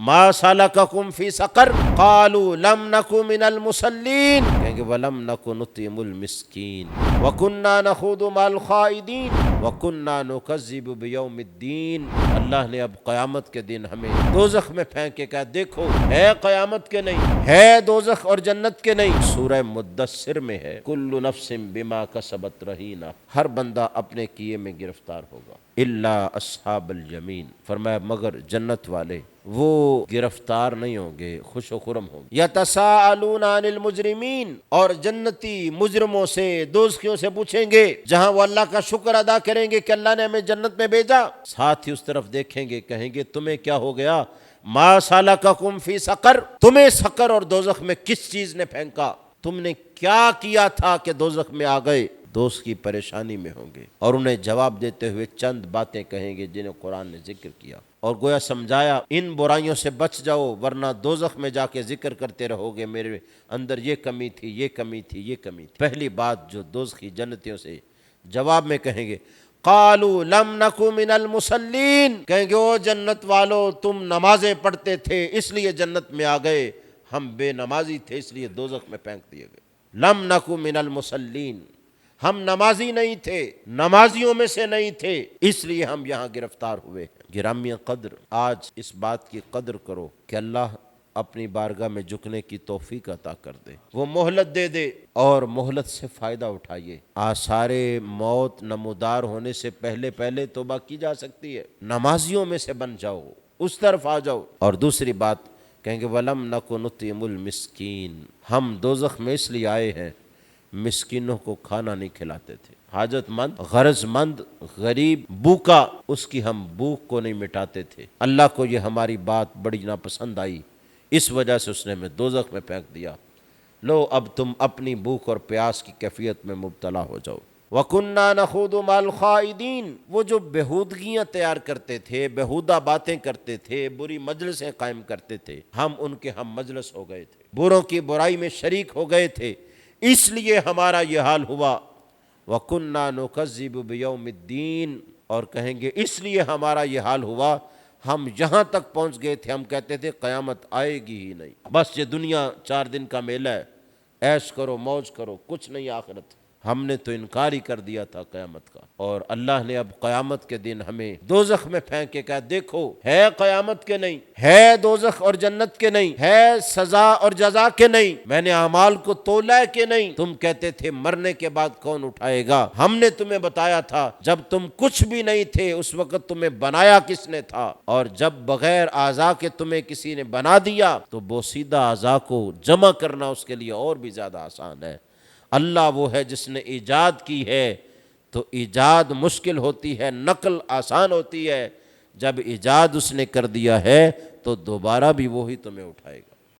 ما سلککم فی سقر قالوا لم نک من المصلین، کہیں گے ولم نک نطعم المسکین وکننا نخوض مع الخائضین وکننا نکذب بیوم الدین۔ اللہ نے اب قیامت کے دن ہمیں دوزخ میں پھینک کے کہا دیکھو ہے قیامت کے نہیں، ہے دوزخ اور جنت کے نہیں۔ سورہ مدثر میں ہے کل نفس بما کسبت رہینہ، ہر بندہ اپنے کیے میں گرفتار ہوگا، الا اصحاب الیمین، فرمایا مگر جنت والے وہ گرفتار نہیں ہوں گے، خوش و خرم ہوں گے۔ یتساءلون عن المجرمین، اور جنتی مجرموں سے دوزخیوں سے پوچھیں گے، جہاں وہ اللہ کا شکر ادا کریں گے کہ اللہ نے ہمیں جنت میں بھیجا، ساتھ ہی اس طرف دیکھیں گے، کہیں گے تمہیں کیا ہو گیا، ما سلککم فی سقر، تمہیں سقر اور دوزخ میں کس چیز نے پھینکا، تم نے کیا کیا تھا کہ دوزخ میں آ گئے۔ دوست کی پریشانی میں ہوں گے اور انہیں جواب دیتے ہوئے چند باتیں کہیں گے جنہیں قرآن نے ذکر کیا اور گویا سمجھایا ان برائیوں سے بچ جاؤ ورنہ دوزخ میں جا کے ذکر کرتے رہو گے میرے اندر یہ کمی تھی، یہ کمی تھی، یہ کمی تھی۔ پہلی بات جو دوزخی جنتیوں سے جواب میں کہیں گے، قالوا لم نک من المصلین، کہیں گے او جنت والو تم نمازیں پڑھتے تھے اس لیے جنت میں آ گئے، ہم بے نمازی تھے اس لیے دوزخ میں پھینک دیے گئے۔ لم نک من المصلین، ہم نمازی نہیں تھے، نمازیوں میں سے نہیں تھے، اس لیے ہم یہاں گرفتار ہوئے۔ گرامی قدر، آج اس بات کی قدر کرو کہ اللہ اپنی بارگاہ میں جھکنے کی توفیق عطا کر دے، وہ مہلت دے دے اور مہلت سے فائدہ اٹھائیے۔ آثار موت نمودار ہونے سے پہلے پہلے توبہ کی جا سکتی ہے، نمازیوں میں سے بن جاؤ، اس طرف آ جاؤ۔ اور دوسری بات کہیں گے وَلَمْ نَكُ نُطْعِمُ الْمِسْكِينَ، ہم دوزخ میں اس لیے آئے ہیں مسکینوں کو کھانا نہیں کھلاتے تھے، حاجت مند، غرض مند، غریب، بھوکا، اس کی ہم بھوک کو نہیں مٹاتے تھے۔ اللہ کو یہ ہماری بات بڑی ناپسند آئی، اس وجہ سے اس نے ہمیں دوزخ میں پھینک دیا۔ لو اب تم اپنی بھوک اور پیاس کی کیفیت میں مبتلا ہو جاؤ۔ وَكُنَّا نَخُوضُ مَعَ الْخَائِضِينَ، وہ جو بےہودگیاں تیار کرتے تھے، بےہودہ باتیں کرتے تھے، بری مجلسیں قائم کرتے تھے، ہم ان کے ہم مجلس ہو گئے تھے، بروں کی برائی میں شریک ہو گئے تھے، اس لیے ہمارا یہ حال ہوا۔ وَكُنَّا نُكَذِّبُ بِيَوْمِ الدِّينِ، اور کہیں گے اس لیے ہمارا یہ حال ہوا، ہم یہاں تک پہنچ گئے تھے، ہم کہتے تھے قیامت آئے گی ہی نہیں، بس یہ دنیا 4 دن کا میلہ ہے، عیش کرو موج کرو، کچھ نہیں آخرت۔ ہم نے تو انکار ہی کر دیا تھا قیامت کا، اور اللہ نے اب قیامت کے دن ہمیں دوزخ میں پھینک کے کہا دیکھو ہے قیامت کے نہیں، ہے دوزخ اور جنت کے نہیں، ہے سزا اور جزا کے نہیں، میں نے اعمال کو تولا ہے کہ نہیں۔ تم کہتے تھے مرنے کے بعد کون اٹھائے گا، ہم نے تمہیں بتایا تھا جب تم کچھ بھی نہیں تھے اس وقت تمہیں بنایا کس نے تھا، اور جب بغیر اعضاء کے تمہیں کسی نے بنا دیا تو بوسیدہ اعضاء کو جمع کرنا اس کے لیے اور بھی زیادہ آسان ہے۔ اللہ وہ ہے جس نے ایجاد کی ہے تو ایجاد مشکل ہوتی ہے، نقل آسان ہوتی ہے، جب ایجاد اس نے کر دیا ہے تو دوبارہ بھی وہی تمہیں اٹھائے گا۔